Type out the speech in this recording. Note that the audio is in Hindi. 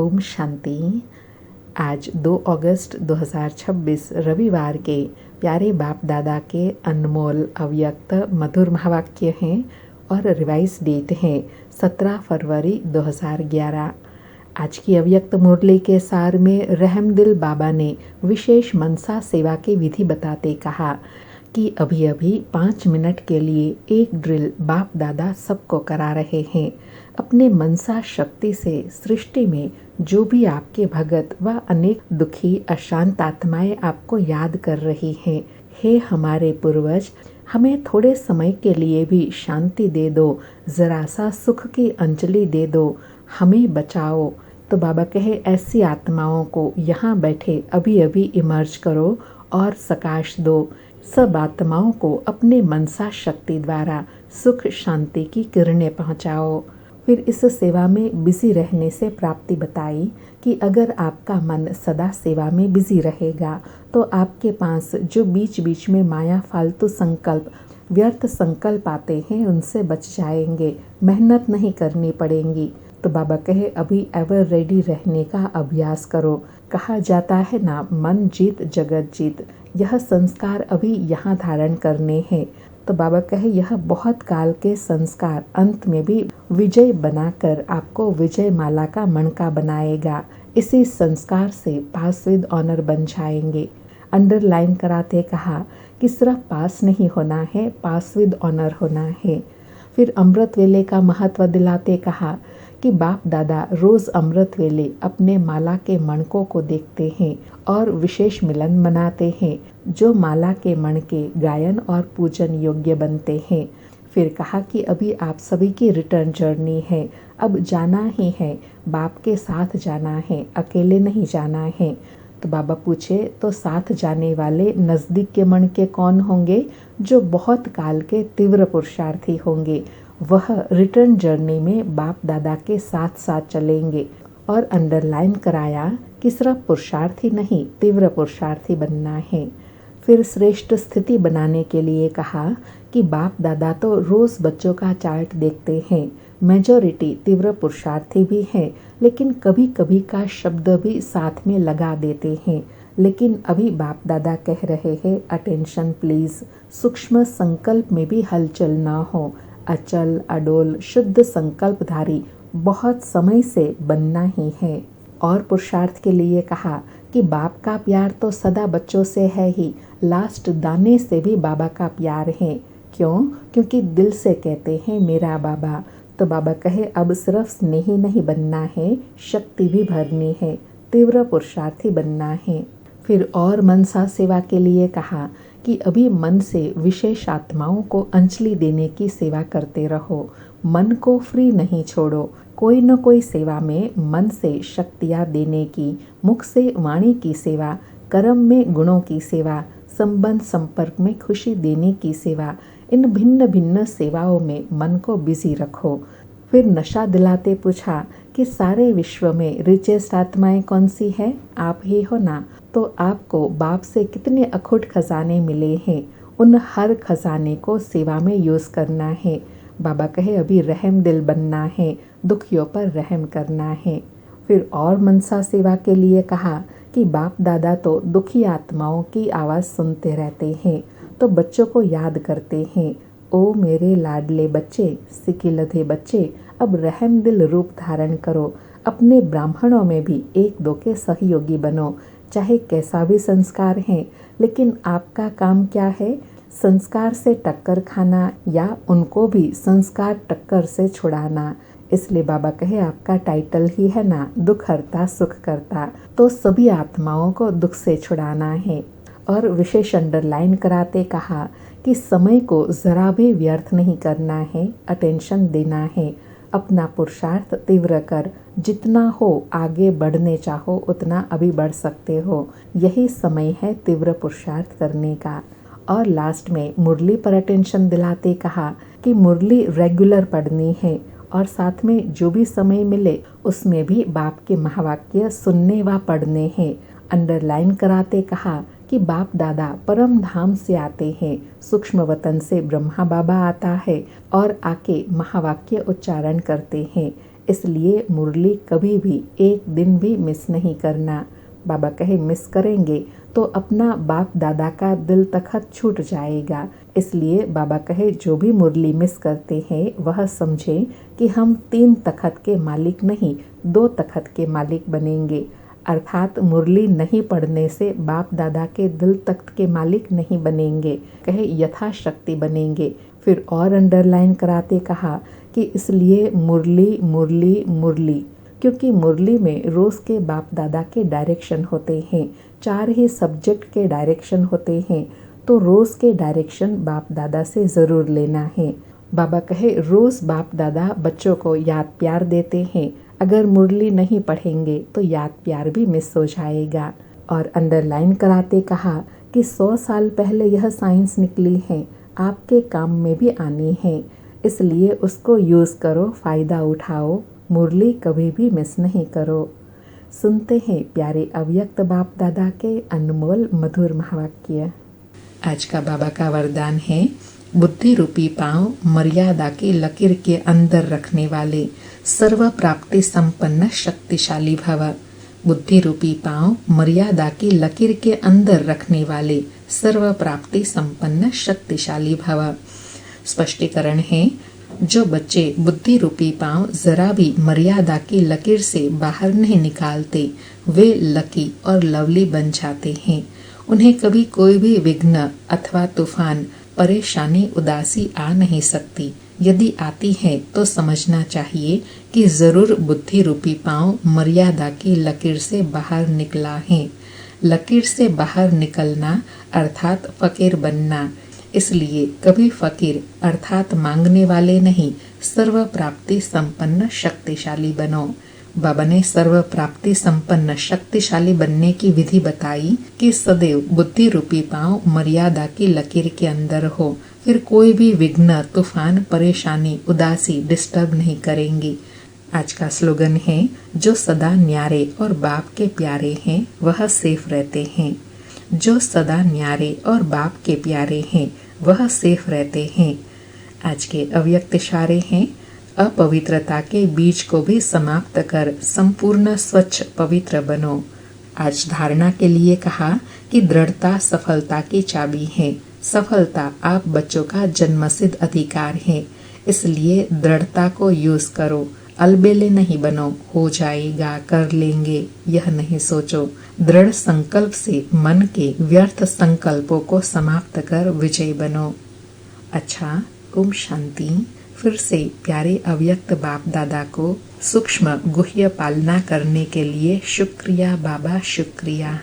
ओम शांति। आज 2 अगस्त 2026 रविवार के प्यारे बाप दादा के अनमोल अव्यक्त मधुर महावाक्य हैं और रिवाइज डेट है 17 फरवरी 2011। आज की अव्यक्त मुरली के सार में रहमदिल बाबा ने विशेष मनसा सेवा की विधि बताते कहा कि अभी अभी 5 मिनट के लिए एक ड्रिल बाप दादा सबको करा रहे हैं। अपने मनसा शक्ति से सृष्टि में जो भी आपके भगत व अनेक दुखी अशांत आत्माएं आपको याद कर रही हैं, हे हमारे पूर्वज, हमें थोड़े समय के लिए भी शांति दे दो, जरा सा सुख की अंजलि दे दो, हमें बचाओ। तो बाबा कहे ऐसी आत्माओं को यहाँ बैठे अभी अभी इमर्ज करो और सकाश दो। सब आत्माओं को अपने मनसा शक्ति द्वारा सुख शांति की किरणें पहुँचाओ। फिर इस सेवा में बिजी रहने से प्राप्ति बताई कि अगर आपका मन सदा सेवा में बिजी रहेगा तो आपके पास जो बीच बीच में माया फालतू संकल्प व्यर्थ संकल्प आते हैं उनसे बच जाएंगे, मेहनत नहीं करनी पड़ेगी। तो बाबा कहे अभी एवर रेडी रहने का अभ्यास करो। कहा जाता है ना, मन जीत जगत जीत। यह संस्कार अभी यहाँ धारण करने हैं। तो बाबा कहे यह बहुत काल के संस्कार अंत में भी विजय बनाकर आपको विजय माला का मणका बनाएगा। इसी संस्कार से पास विद ऑनर बन जाएंगे। अंडरलाइन कराते कहा कि सिर्फ पास नहीं होना है, पास विद ऑनर होना है। फिर अमृत वेले का महत्व दिलाते कहा कि बाप दादा रोज अमृत वेले अपने माला के मणकों को देखते हैं और विशेष मिलन मनाते हैं, जो माला के मणके गायन और पूजन योग्य बनते हैं। फिर कहा कि अभी आप सभी की रिटर्न जर्नी है, अब जाना ही है, बाप के साथ जाना है, अकेले नहीं जाना है। तो बाबा पूछे तो साथ जाने वाले नज़दीक के मणके कौन होंगे? जो बहुत काल के तीव्र पुरुषार्थी होंगे, वह रिटर्न जर्नी में बाप दादा के साथ साथ चलेंगे। और अंडरलाइन कराया कि सिर्फ पुरुषार्थी नहीं, तीव्र पुरुषार्थी बनना है। फिर श्रेष्ठ स्थिति बनाने के लिए कहा कि बाप दादा तो रोज बच्चों का चार्ट देखते हैं, मेजॉरिटी तीव्र पुरुषार्थी भी हैं, लेकिन कभी कभी का शब्द भी साथ में लगा देते हैं। लेकिन अभी बाप दादा कह रहे हैं अटेंशन प्लीज, सूक्ष्म संकल्प में भी हलचल ना हो। अचल अडोल शुद्ध संकल्पधारी बहुत समय से बनना ही है। और पुरुषार्थ के लिए कहा कि बाप का प्यार तो सदा बच्चों से है ही, लास्ट दाने से भी बाबा का प्यार है। क्यों? क्योंकि दिल से कहते हैं मेरा बाबा। तो बाबा कहे अब सिर्फ स्नेही नहीं बनना है, शक्ति भी भरनी है, तीव्र पुरुषार्थी बनना है। फिर और मनसा सेवा के लिए कहा कि अभी मन से विशेष आत्माओं को अंजलि देने की सेवा करते रहो, मन को फ्री नहीं छोड़ो। कोई न कोई सेवा में मन से शक्तियाँ देने की, मुख से वाणी की सेवा, कर्म में गुणों की सेवा, संबंध संपर्क में खुशी देने की सेवा, इन भिन्न भिन्न सेवाओं में मन को बिजी रखो। फिर नशा दिलाते पूछा कि सारे विश्व में रिचेस्ट आत्माएं कौन सी है? आप ही हो ना। तो आपको बाप से कितने अखुट खजाने मिले हैं, उन हर खजाने को सेवा में यूज़ करना है। बाबा कहे अभी रहम दिल बनना है, दुखियों पर रहम करना है। फिर और मनसा सेवा के लिए कहा कि बाप दादा तो दुखी आत्माओं की आवाज़ सुनते रहते हैं, तो बच्चों को याद करते हैं, ओ मेरे लाडले बच्चे, सिकिलधे बच्चे, अब रहम दिल रूप धारण करो। अपने ब्राह्मणों में भी एक दो के सहयोगी बनो, चाहे कैसा भी संस्कार है, लेकिन आपका काम क्या है? संस्कार से टक्कर खाना या उनको भी संस्कार टक्कर से छुड़ाना। इसलिए बाबा कहे आपका टाइटल ही है ना, दुख हरता सुख करता, तो सभी आत्माओं को दुख से छुड़ाना है। और विशेष अंडरलाइन कराते कहा कि समय को जरा भी व्यर्थ नहीं करना है, अटेंशन देना है। अपना पुरुषार्थ तीव्र कर, जितना हो आगे बढ़ने चाहो उतना अभी बढ़ सकते हो, यही समय है तीव्र पुरुषार्थ करने का। और लास्ट में मुरली पर अटेंशन दिलाते कहा कि मुरली रेगुलर पढ़नी है और साथ में जो भी समय मिले उसमें भी बाप के महावाक्य सुनने व पढ़ने हैं। अंडरलाइन कराते कहा कि बाप दादा परम धाम से आते हैं, सूक्ष्म वतन से ब्रह्मा बाबा आता है और आके महावाक्य उच्चारण करते हैं। इसलिए मुरली कभी भी एक दिन भी मिस नहीं करना। बाबा कहे मिस करेंगे तो अपना बाप दादा का दिल तखत छूट जाएगा। इसलिए बाबा कहे जो भी मुरली मिस करते हैं वह समझे कि हम 3 तखत के मालिक नहीं 2 तखत के मालिक बनेंगे। अर्थात मुरली नहीं पढ़ने से बाप दादा के दिल तख्त के मालिक नहीं बनेंगे, कहे यथाशक्ति बनेंगे। फिर और अंडरलाइन कराते कहा कि इसलिए मुरली मुरली मुरली, क्योंकि मुरली में रोज़ के बाप दादा के डायरेक्शन होते हैं, 4 ही सब्जेक्ट के डायरेक्शन होते हैं, तो रोज़ के डायरेक्शन बाप दादा से ज़रूर लेना है। बाबा कहे रोज़ बाप दादा बच्चों को याद प्यार देते हैं, अगर मुरली नहीं पढ़ेंगे तो याद प्यार भी मिस हो जाएगा। और अंडरलाइन कराते कहा कि 100 साल पहले यह साइंस निकली है, आपके काम में भी आनी है, इसलिए उसको यूज़ करो, फ़ायदा उठाओ, मुरली कभी भी मिस नहीं करो। सुनते हैं प्यारे अव्यक्त बाप दादा के अनमोल मधुर महावाक्य। आज का बाबा का वरदान है, बुद्धि रूपी पांव मर्यादा की लकीर के अंदर रखने वाले सर्व प्राप्ति संपन्न शक्तिशाली भव। बुद्धि रूपी पांव मर्यादा की लकीर के अंदर रखने वाले सर्व प्राप्ति संपन्न शक्तिशाली भव। स्पष्टीकरण है, जो बच्चे बुद्धि रूपी पांव जरा भी मर्यादा की लकीर से बाहर नहीं निकालते वे लकी और लवली बन जाते हैं। उन्हें कभी कोई भी विघ्न अथवा तूफान, परेशानी, उदासी आ नहीं सकती। यदि आती है तो समझना चाहिए कि जरूर बुद्धि रूपी पांव मर्यादा की लकीर से बाहर निकला है। लकीर से बाहर निकलना अर्थात फकीर बनना। इसलिए कभी फकीर अर्थात मांगने वाले नहीं, सर्व प्राप्ति संपन्न शक्तिशाली बनो। बाबा ने सर्व प्राप्ति संपन्न शक्तिशाली बनने की विधि बताई कि सदैव बुद्धि रूपी पांव मर्यादा की लकीर के अंदर हो, फिर कोई भी विघ्न, तूफान, परेशानी, उदासी डिस्टर्ब नहीं करेंगी। आज का स्लोगन है, जो सदा न्यारे और बाप के प्यारे हैं वह सेफ रहते हैं। जो सदा न्यारे और बाप के प्यारे हैं वह सेफ रहते हैं। आज के अव्यक्त इशारे हैं, अपवित्रता के बीज को भी समाप्त कर संपूर्ण स्वच्छ पवित्र बनो। आज धारणा के लिए कहा कि दृढ़ता सफलता की चाबी है। सफलता आप बच्चों का जन्मसिद्ध अधिकार है, इसलिए दृढ़ता को यूज करो। अलबेले नहीं बनो, हो जाएगा, कर लेंगे, यह नहीं सोचो। दृढ़ संकल्प से मन के व्यर्थ संकल्पों को समाप्त कर विजय बनो। अच्छा, ओम शांति। फिर से प्यारे अव्यक्त बाप दादा को सूक्ष्म गुह्य पालना करने के लिए शुक्रिया बाबा, शुक्रिया।